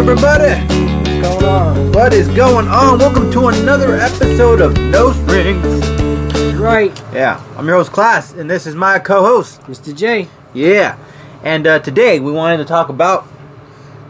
everybody! What's going on? What is going on? Welcome to another episode of No Strings. Right. Yeah, I'm your host, Class, and this is my co-host, Mr. J. Yeah, and today we wanted to talk about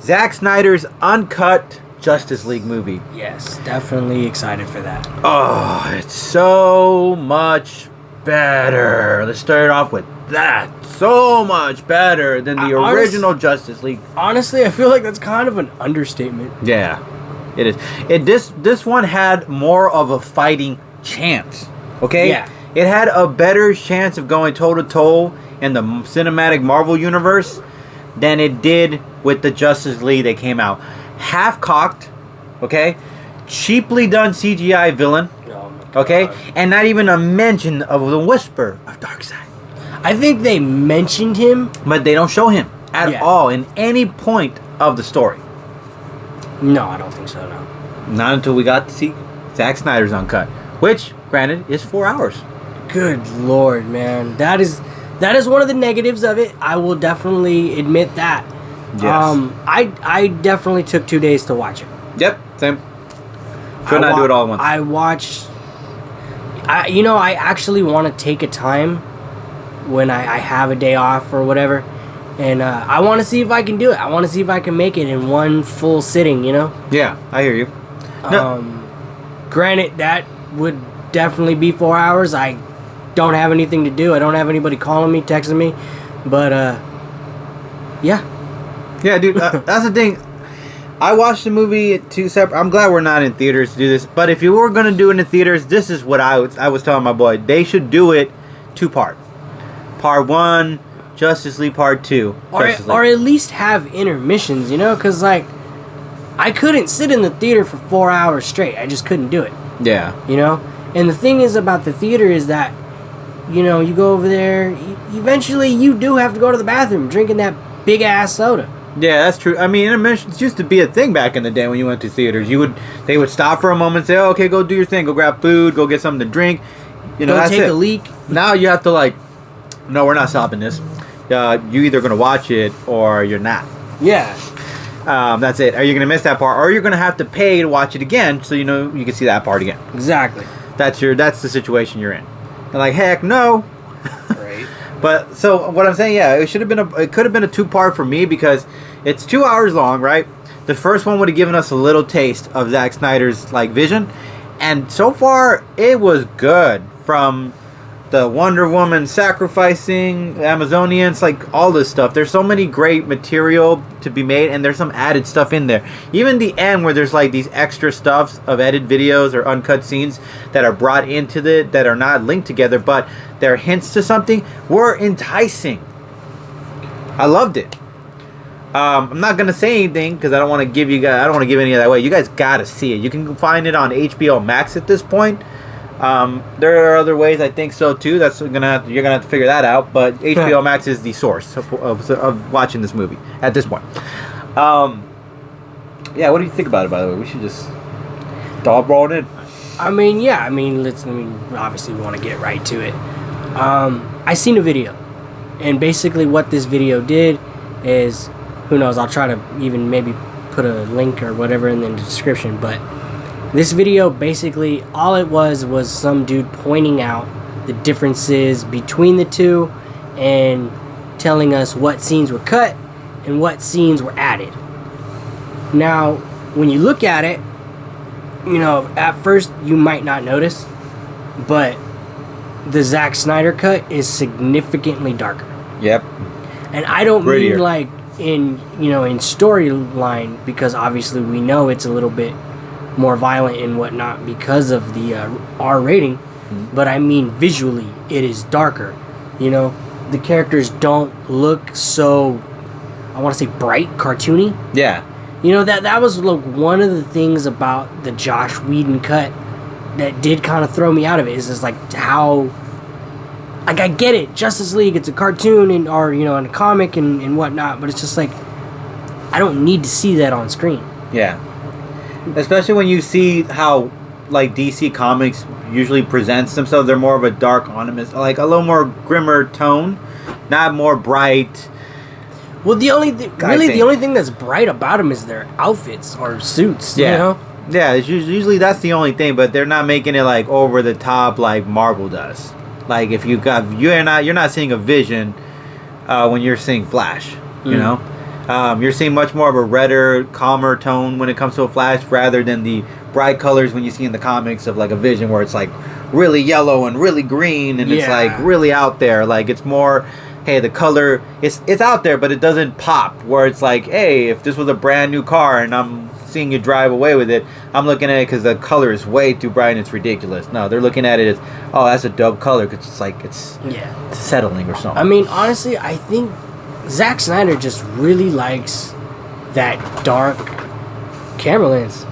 Zach Snyder's uncut Justice League movie. Yes, definitely excited for that. Oh, it's so much better. Let's start off with that. So much better than the original Justice League. Honestly, I feel like that's kind of an understatement. Yeah, it is. This one had more of a fighting chance. Okay? Yeah. It had a better chance of going toe-to-toe in the cinematic Marvel universe than it did with the Justice League that came out. Half-cocked, okay? Cheaply done CGI villain, Oh my God. okay? And not even a mention of the whisper of Darkseid. I think they mentioned him. But they don't show him at all in any point of the story. No, I don't think so, no. Not until we got to see Zack Snyder's uncut, which, granted, is 4 hours. Good Lord, man. That is one of the negatives of it. I will definitely admit that. Yes. I definitely took 2 days to watch it. Yep, same. Could not do it all at once. I watched... I actually want to take a time when I have a day off or whatever, and I want to see if I can do it. I want to see if I can make it in one full sitting, you know? Yeah, I hear you. No. Granted, that would definitely be 4 hours. I don't have anything to do. I don't have anybody calling me, texting me, but yeah. Yeah, dude, that's the thing. I watched the movie at 2 separate... I'm glad we're not in theaters to do this, but if you were going to do it in theaters, this is what I was telling my boy. They should do it 2-part. Part 1, Justice League Part 2. Or at least have intermissions, you know? Because, like, I couldn't sit in the theater for 4 hours straight. I just couldn't do it. Yeah. You know? And the thing is about the theater is that, you know, you go over there, eventually you do have to go to the bathroom drinking that big-ass soda. Yeah, that's true. I mean, intermissions used to be a thing back in the day when you went to theaters. They would stop for a moment and say, oh, okay, go do your thing. Go grab food. Go get something to drink. You know, go that's take it. a leak. Now you have to, like, no, we're not stopping this. You're either going to watch it or you're not. Yeah. That's it. Are you going to miss that part? Or you're going to have to pay to watch it again so you know you can see that part again. Exactly. That's the situation you're in. And like, heck no. Right. But so what I'm saying, yeah, it could have been a 2-part for me because it's 2 hours long, right? The first one would have given us a little taste of Zack Snyder's like vision, and so far it was good. From the Wonder Woman sacrificing Amazonians, like all this stuff. There's so many great material to be made, and there's some added stuff in there. Even the end where there's like these extra stuffs of edited videos or uncut scenes that are brought into that are not linked together, but they're hints to something, were enticing. I loved it. I'm not gonna say anything because I don't want to give any of that away. You guys gotta see it. You can find it on HBO Max at this point. There are other ways I think so too. You're gonna have to figure that out. But HBO Max is the source of watching this movie at this point. Yeah, what do you think about it? By the way, we should just dog roll it in. I mean, yeah. Obviously, we want to get right to it. I seen a video, and basically, what this video did is, who knows? I'll try to even maybe put a link or whatever in the description, but. This video, basically, all it was some dude pointing out the differences between the two and telling us what scenes were cut and what scenes were added. Now, when you look at it, you know, at first you might not notice, but the Zack Snyder cut is significantly darker. Yep. And I don't Prettier. mean like in storyline, because obviously we know it's a little bit more violent and whatnot because of the R rating, but I mean visually it is darker. You know, the characters don't look so, I want to say, bright, cartoony. Yeah. You know, that was like one of the things about the Josh Whedon cut that did kind of throw me out of it, is just like how, like, I get it, Justice League, it's a cartoon or in a comic and whatnot, but it's just like, I don't need to see that on screen. Yeah. Especially when you see how, like, DC Comics usually presents themselves. They're more of a dark, ominous, like a little more grimmer tone, not more bright. Well, the only thing that's bright about them is their outfits or suits. Yeah. You know? Yeah, it's usually that's the only thing, but they're not making it like over the top like Marvel does. Like if you're not seeing a Vision when you're seeing Flash. You know, you're seeing much more of a redder, calmer tone when it comes to a Flash, rather than the bright colors when you see in the comics of like a Vision, where it's like really yellow and really green, and it's like really out there. Like it's more, hey, the color it's out there, but it doesn't pop. Where it's like, hey, if this was a brand new car and I'm seeing you drive away with it, I'm looking at it because the color is way too bright and it's ridiculous. No, they're looking at it as, oh, that's a dope color, because it's like it's settling or something. I mean, honestly, I think Zack Snyder just really likes that dark camera lens.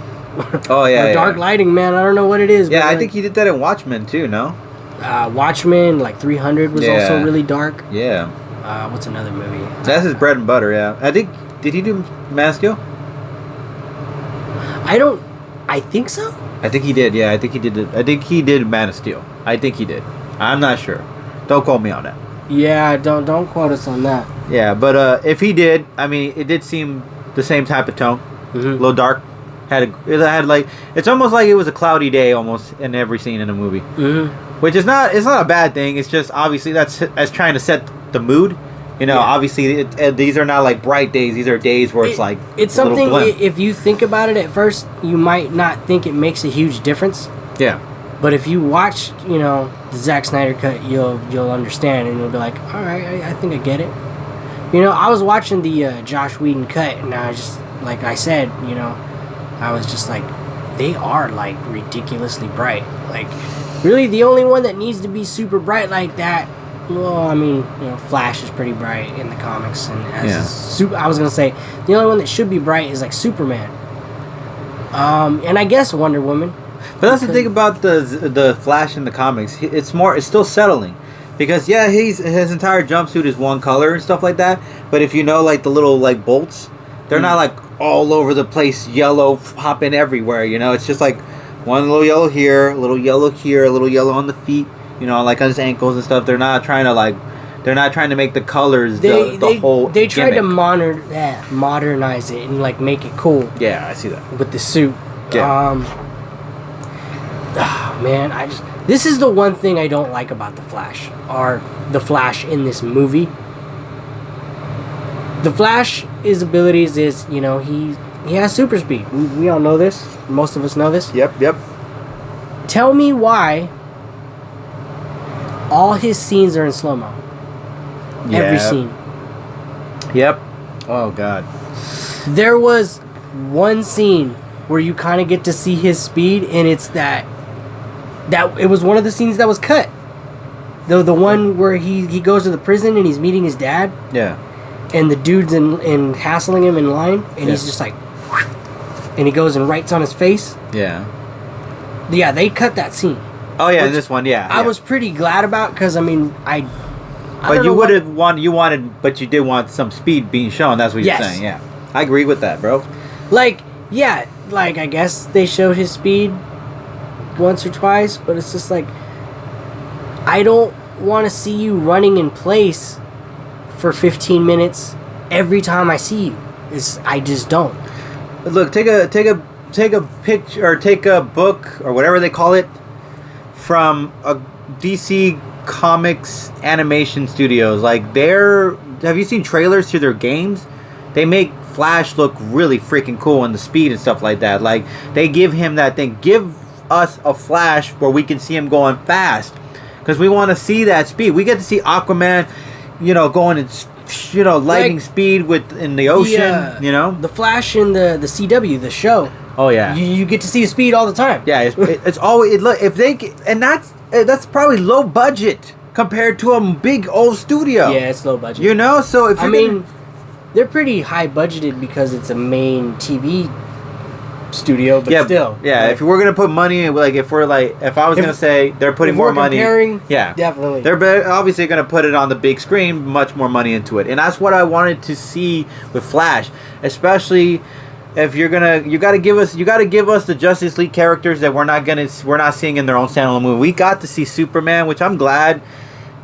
Oh yeah, dark lighting, man. I don't know what it is. Yeah, but I think he did that in Watchmen too. No. Watchmen, like 300, was also really dark. Yeah. What's another movie? That's his bread and butter. Yeah, I think. Did he do Man of Steel? I think so. I think he did. Yeah, I think he did. I think he did Man of Steel. I think he did. I'm not sure. Don't quote me on that. Yeah, don't quote us on that. Yeah, but if he did, I mean, it did seem the same type of tone. A little dark. It had like, it's almost like it was a cloudy day almost in every scene in the movie. Which is not, it's not a bad thing. It's just obviously that's trying to set the mood. You know, obviously these are not like bright days. These are days where it's something. If you think about it at first, you might not think it makes a huge difference. Yeah. But if you watch, the Zack Snyder cut, you'll understand, and you'll be like, all right, I think I get it. I was watching the Josh Whedon cut, and I was just, like I said, I was just like, they are like ridiculously bright. Like, really, the only one that needs to be super bright like that. Well, I mean, Flash is pretty bright in the comics, and I was gonna say the only one that should be bright is like Superman. And I guess Wonder Woman. But that's the thing about the Flash in the comics. It's still settling, because his entire jumpsuit is one color and stuff like that. But if like the little like bolts, they're not like all over the place, yellow popping everywhere. It's just like one little yellow here, a little yellow here, a little yellow on the feet. Like on his ankles and stuff. They're not trying to make the colors the whole. They tried to modernize it and like make it cool. Yeah, I see that with the suit. Yeah. Man, this is the one thing I don't like about the Flash, or the Flash in this movie. The Flash, his abilities is, he has super speed. We all know this. Most of us know this. Yep. Tell me why all his scenes are in slow-mo. Every scene. Yep. Oh, God. There was one scene where you kind of get to see his speed, and it's that it was one of the scenes that was cut. The one where he goes to the prison and he's meeting his dad. Yeah. And the dude's in hassling him in line, and he's just like, and he goes and writes on his face. Yeah. Yeah, they cut that scene. Oh yeah, this one, yeah. I was pretty glad about, because I mean, but you would have but you did want some speed being shown. That's what you're saying. Yeah, I agree with that, bro. Like I guess they showed his speed once or twice, but it's just like, I don't want to see you running in place for 15 minutes every time I see you. I just don't. Look, take a picture, or take a book, or whatever they call it, from a DC Comics animation studios. Like, have you seen trailers to their games? They make Flash look really freaking cool, and the speed and stuff like that. Like, they give him that thing. Give us a Flash where we can see him going fast, because we want to see that speed. We get to see Aquaman, going at lightning speed in the ocean. The Flash in the CW, the show. Oh yeah, you get to see his speed all the time. Yeah, it's always if they, and that's probably low budget compared to a big old studio. Yeah, it's low budget. So if they're pretty high budgeted because it's a main TV studio, but still. Yeah, if we're gonna put money, like if I was gonna say they're putting more money. Yeah, definitely. They're obviously gonna put it on the big screen, much more money into it, and that's what I wanted to see with Flash, especially. If you gotta give us the Justice League characters that we're not seeing in their own standalone movie. We got to see Superman, which I'm glad.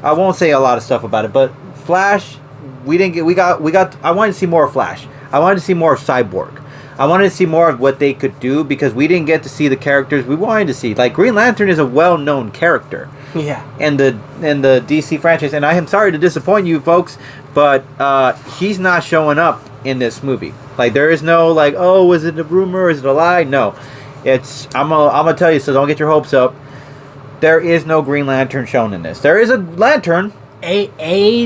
I won't say a lot of stuff about it, but Flash, we didn't get. We got. I wanted to see more of Flash. I wanted to see more of Cyborg. I wanted to see more of what they could do because we didn't get to see the characters we wanted to see. Like Green Lantern is a well-known character. Yeah. In the DC franchise, and I am sorry to disappoint you folks, but he's not showing up in this movie. Like there is no like, oh, is it a rumor? Is it a lie? No, it's I'm gonna tell you, so don't get your hopes up. There is no Green Lantern shown in this. There is a lantern. A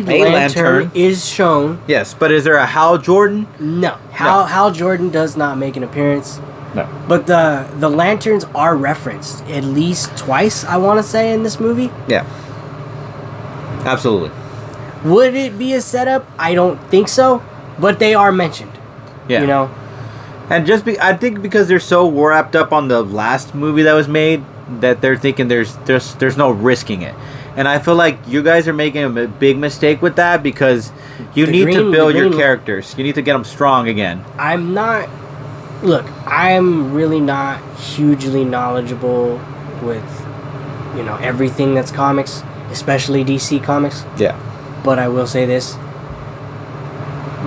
lantern is shown. Yes, but is there a Hal Jordan? No. Hal Jordan does not make an appearance. No. But the lanterns are referenced at least twice, I want to say, in this movie. Yeah. Absolutely. Would it be a setup? I don't think so. But they are mentioned. Yeah. You know? And I think because they're so wrapped up on the last movie that was made that they're thinking there's no risking it. And I feel like you guys are making a big mistake with that because you need to build your characters. You need to get them strong again. Look, I'm really not hugely knowledgeable with, everything that's comics, especially DC comics. Yeah. But I will say this.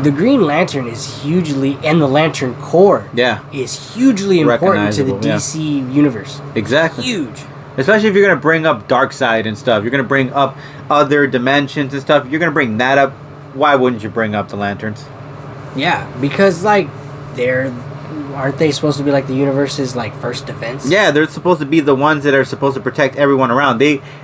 The Green Lantern is hugely, and the Lantern Corps is hugely important to the DC universe. Exactly. Huge. Especially if you're going to bring up Darkseid and stuff. You're going to bring up other dimensions and stuff. You're going to bring that up. Why wouldn't you bring up the Lanterns? Yeah, because, aren't they supposed to be, the universe's, first defense? Yeah, they're supposed to be the ones that are supposed to protect everyone around.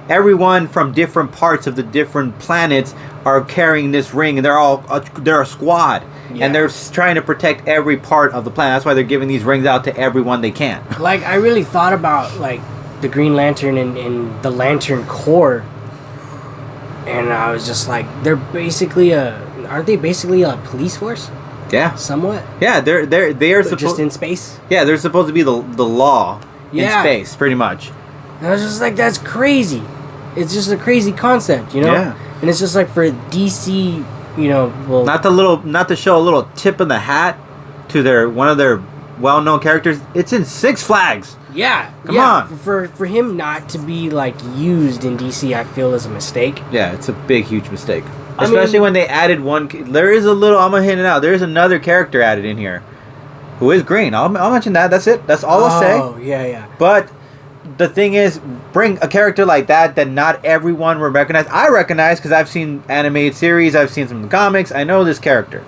Everyone from different parts of the different planets are carrying this ring, and they're a squad. Yeah. And they're trying to protect every part of the planet. That's why they're giving these rings out to everyone they can. I really thought about, the Green Lantern and the Lantern Corps, and I was just like, aren't they basically a police force? Yeah, somewhat. Yeah, they are just in space. Yeah, they're supposed to be the law in space, pretty much. And I was just like, that's crazy. It's just a crazy concept, Yeah. And it's just for DC, not to show a little tip of the hat to one of their well-known characters. It's in Six Flags. Yeah, come on. For him not to be used in DC, I feel is a mistake. Yeah, it's a big, huge mistake. Especially when they added one. There is a little. I'm gonna hint it out. There is another character added in here, who is green. I'll mention that. That's it. That's all I'll say. Oh yeah. But the thing is, bring a character like that not everyone will recognize. I recognize because I've seen animated series. I've seen some of the comics. I know this character,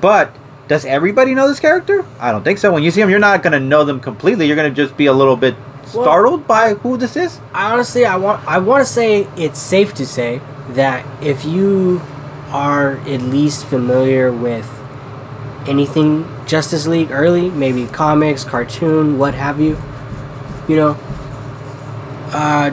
but does everybody know this character? I don't think so. When you see them, you're not gonna know them completely. You're gonna just be a little bit startled by who this is. Honestly, I want to say it's safe to say that if you are at least familiar with anything Justice League early, maybe comics, cartoon, what have you,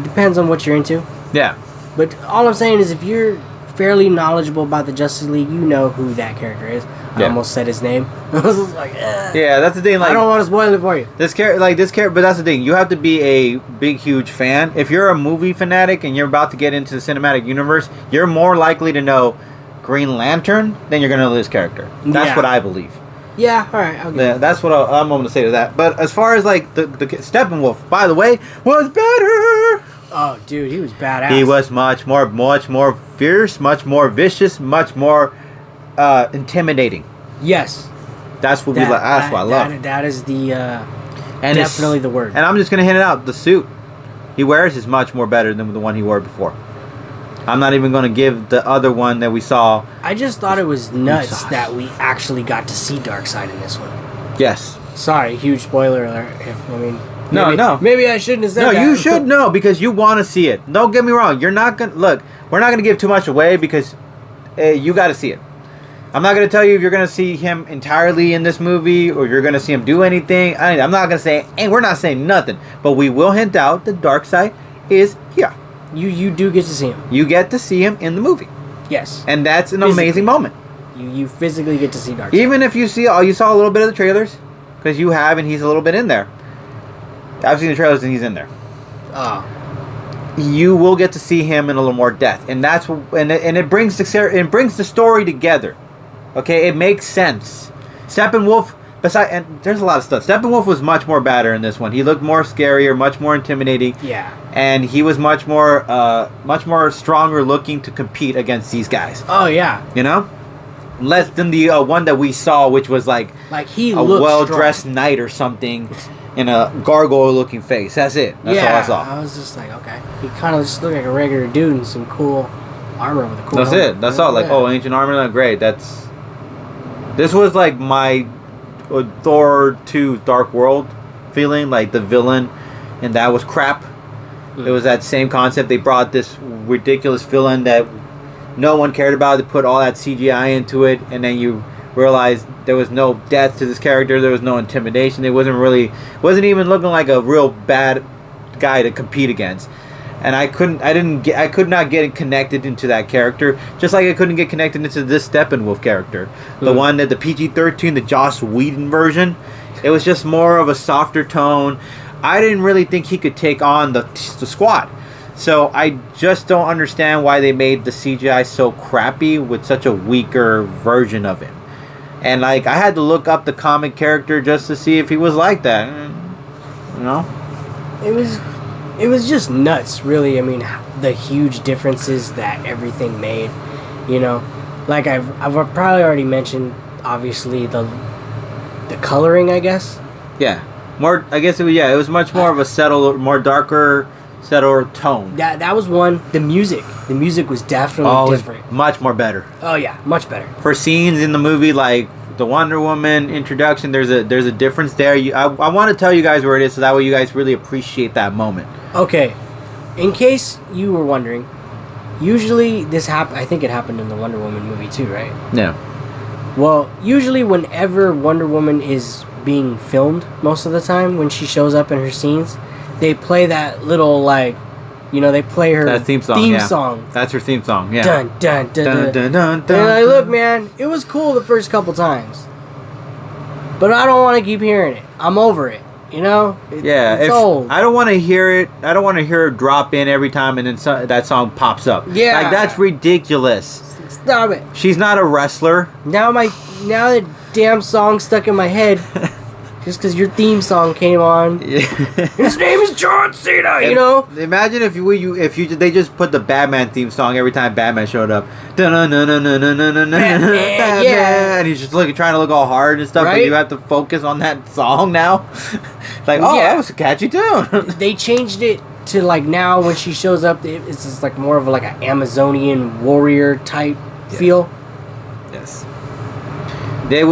depends on what you're into. Yeah. But all I'm saying is if you're fairly knowledgeable about the Justice League, you know who that character is. I almost said his name. I was just like, yeah, that's the thing. I don't want to spoil it for you. This character, but that's the thing. You have to be a big, huge fan. If you're a movie fanatic and you're about to get into the cinematic universe, you're more likely to know Green Lantern than you're going to know this character. That's what I believe. Yeah, all right. That's what I'm going to say to that. But as far as the Steppenwolf, by the way, was better. Oh, dude, he was badass. He was much more fierce, much more vicious, much more intimidating. Yes. That's what that's what I love. That is definitely the word. And I'm just gonna hint it out. The suit he wears is much more better than the one he wore before. I'm not even gonna give the other one that we saw. I just thought it was nuts that we actually got to see Darkseid in this one. Yes. Sorry, huge spoiler alert. No. Maybe I shouldn't have said that. No, you should know because you want to see it. Don't get me wrong. You're not gonna look. We're not gonna give too much away because you got to see it. I'm not going to tell you if you're going to see him entirely in this movie or you're going to see him do anything. I'm not going to say, and we're not saying nothing, but we will hint out the Darkseid is here. You do get to see him. You get to see him in the movie. Yes. And that's an amazing moment. You physically get to see Darkseid. Even if you saw a little bit of the trailers, because you have, and he's a little bit in there. I've seen the trailers and he's in there. Oh. You will get to see him in a little more depth, and it brings the story together. Okay, it makes sense. Steppenwolf, and there's a lot of stuff. Steppenwolf was much more badder in this one. He looked more scarier, much more intimidating. Yeah. And he was much more stronger looking to compete against these guys. Oh yeah. less than the one that we saw, which was like he a looked well-dressed strong. knight or something in a gargoyle-looking face. That's it. That's all I saw. I was just like, okay. He kind of just looked like a regular dude in some cool armor with a cool. That's helmet. it. That's all. Like, oh, ancient armor. Like, great. This was like my Thor 2 Dark World feeling. Like the villain, and that was crap. It was that same concept. They brought this ridiculous villain that no one cared about. They put all that CGI into it, and then you realize there was no depth to this character. There was no intimidation. It wasn't even looking like a real bad guy to compete against. And I could not get connected into that character, just like I couldn't get connected into this Steppenwolf character, the one that the PG-13, the Josh Whedon version. It was just more of a softer tone. I didn't really think he could take on the squad. So I just don't understand why they made the CGI so crappy with such a weaker version of him. And like I had to look up the comic character just to see if he was like that. You know? It was just nuts, really. I mean, the huge differences that everything made. You know, like I've probably already mentioned. Obviously, the coloring, I guess. Yeah, more. I guess it was much more of a settled tone. That was one. The music was definitely different. Was much more better. Oh yeah, much better. For scenes in the movie like the Wonder Woman introduction, there's a difference there. I want to tell you guys where it is, so that way you guys really appreciate that moment. Okay, in case you were wondering, usually this I think it happened in the Wonder Woman movie too, right? Yeah. Well, usually whenever Wonder Woman is being filmed, most of the time when she shows up in her scenes, they play that little they play her that theme song. That's her theme song. Yeah. Dun dun dun dun dun dun. dun And like, look, man, it was cool the first couple times, but I don't want to keep hearing it. I'm over it. You know? It's old. I don't want to hear it. I don't want to hear her drop in every time and then that song pops up. Yeah. Like, that's ridiculous. Stop it. She's not a wrestler. Now the damn song stuck in my head just because your theme song came on. Yeah. His name is John Cena, you know? Imagine if they just put the Batman theme song every time Batman showed up. Batman, yeah. And he's just trying to look all hard and stuff, Right? but you have to focus on that song now. That was a catchy tune. They changed it to now when she shows up, it's just more of an Amazonian warrior type feel. Yes. It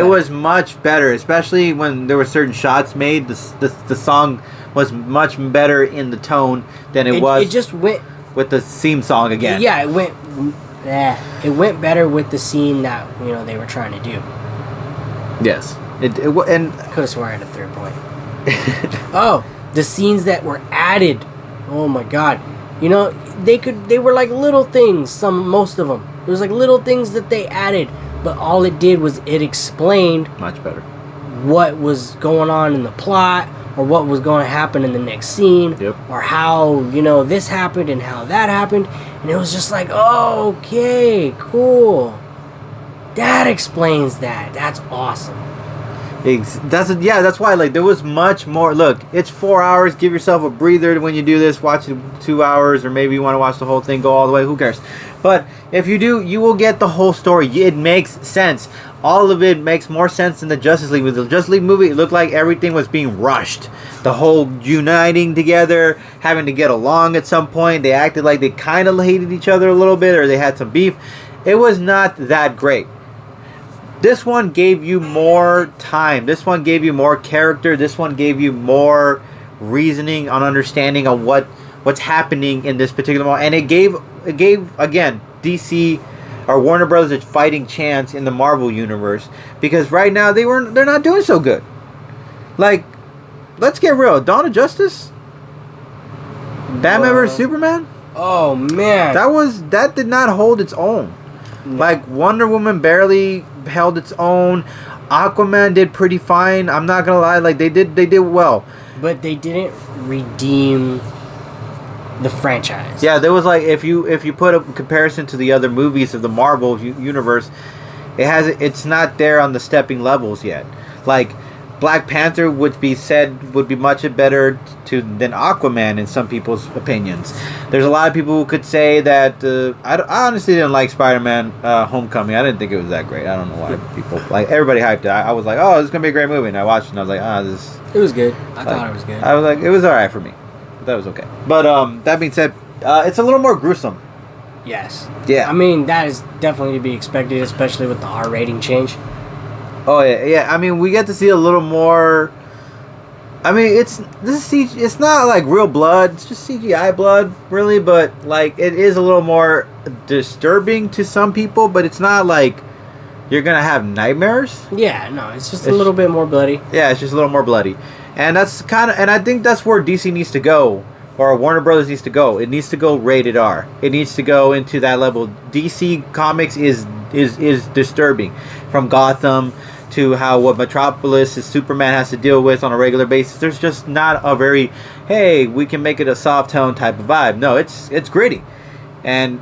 was much better, especially when there were certain shots made. The song was much better in the tone than it was. It just went with the theme song again. Yeah, it went better with the scene that they were trying to do. Yes, and could have swore I had a third point. Oh, the scenes that were added. Oh my god, they were like little things. Most of them. It was like little things that they added. But all it did was it explained much better what was going on in the plot, or what was going to happen in the next scene, or how this happened and how that happened, and it was just like, oh, okay, cool. That explains that. That's awesome. That's why there was much more. Look, it's 4 hours. Give yourself a breather when you do this. Watch it 2 hours, or maybe you want to watch the whole thing, go all the way. Who cares? But if you do, you will get the whole story. It makes sense. All of it makes more sense than the Justice League. With the Justice League movie, it looked like everything was being rushed. The whole uniting together, having to get along at some point. They acted like they kind of hated each other a little bit, or they had some beef. It was not that great. This one gave you more time. This one gave you more character. This one gave you more reasoning on understanding of what's happening in this particular moment. And it gave again DC or Warner Brothers a fighting chance in the Marvel universe, because right now they're not doing so good. Let's get real. Dawn of Justice, Batman vs Superman. Oh man, that did not hold its own. Wonder Woman barely held its own. Aquaman did pretty fine. I'm not gonna lie, they did well. But they didn't redeem the franchise. Yeah, there was if you put a comparison to the other movies of the Marvel universe, it's not there on the stepping levels yet. Black Panther would be much better than Aquaman in some people's opinions. There's a lot of people who could say that I honestly didn't like Spider-Man Homecoming. I didn't think it was that great. I don't know why people like everybody hyped it. I was like, oh, this is gonna be a great movie, and I watched it and I was like, this. It was good. I thought it was good. I was like, it was alright for me. That was okay. But that being said, it's a little more gruesome. Yes. Yeah. I mean, that is definitely to be expected, especially with the R rating change. Oh yeah. I mean, we get to see a little more. I mean, it's not like real blood. It's just CGI blood, really. But like, it is a little more disturbing to some people. But it's not like you're gonna have nightmares. Yeah, no, it's just a little bit more bloody. Yeah, it's just a little more bloody, and and I think that's where DC needs to go, or Warner Brothers needs to go. It needs to go rated R. It needs to go into that level. DC Comics is disturbing, from Gotham to what Metropolis Superman has to deal with on a regular basis. There's just not a very, hey, we can make it a soft tone type of vibe. No, it's gritty, and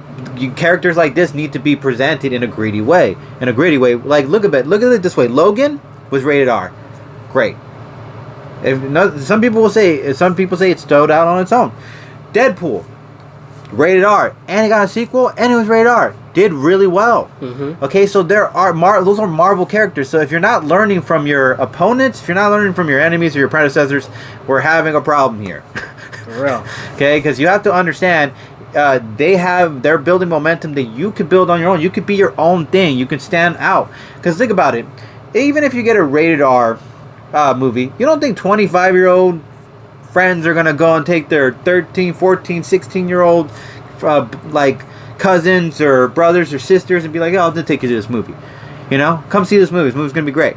characters like this need to be presented in a gritty way. Like, look at it this way. Logan was rated R, great. Some people say it's stowed out on its own. Deadpool, rated R, and it got a sequel, and it was rated R. Did really well. Mm-hmm. Okay, so those are Marvel characters. So if you're not learning from your opponents, if you're not learning from your enemies or your predecessors, we're having a problem here. For real. Okay, because you have to understand, they're building momentum that you could build on your own. You could be your own thing. You can stand out. Because think about it, even if you get a rated R movie, you don't think 25-year-old friends are gonna go and take their 13, 14, 16-year-old like cousins or brothers or sisters and be like, oh, I'll just take you to this movie, come see this movie. This movie's gonna be great,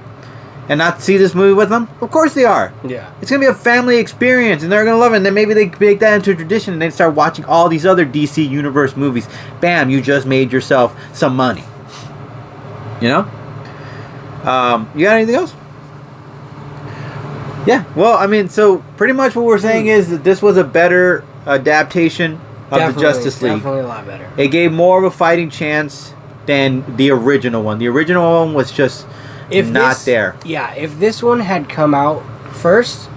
and not see this movie with them. Of course they are. Yeah, it's gonna be a family experience, and they're gonna love it. And then maybe they make that into a tradition, and they start watching all these other DC Universe movies. Bam, you just made yourself some money. You got anything else? Yeah, well, I mean, so pretty much what we're saying is that this was a better adaptation of the Justice League. Definitely a lot better. It gave more of a fighting chance than the original one. The original one was just not there. Yeah, if this one had come out first,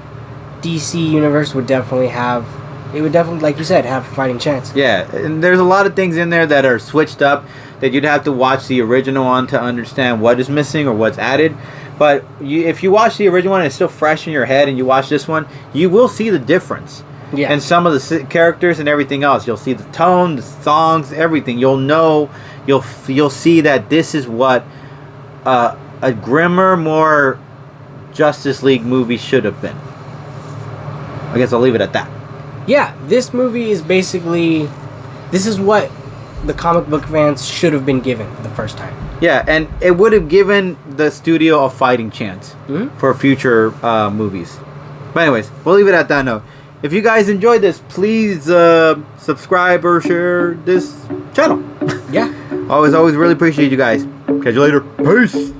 DC Universe would definitely have, like you said, have a fighting chance. Yeah, and there's a lot of things in there that are switched up that you'd have to watch the original one to understand what is missing or what's added. But if you watch the original one and it's still fresh in your head, and you watch this one, you will see the difference. Yeah. And some of the characters and everything else. You'll see the tone, the songs, everything. You'll know, you'll see that this is what a grimmer, more Justice League movie should have been. I guess I'll leave it at that. Yeah, this movie is basically, this is what the comic book fans should have been given the first time. Yeah, and it would have given the studio a fighting chance for future movies. But anyways, we'll leave it at that note. If you guys enjoyed this, please subscribe or share this channel. Yeah. Always really appreciate you guys. Catch you later. Peace.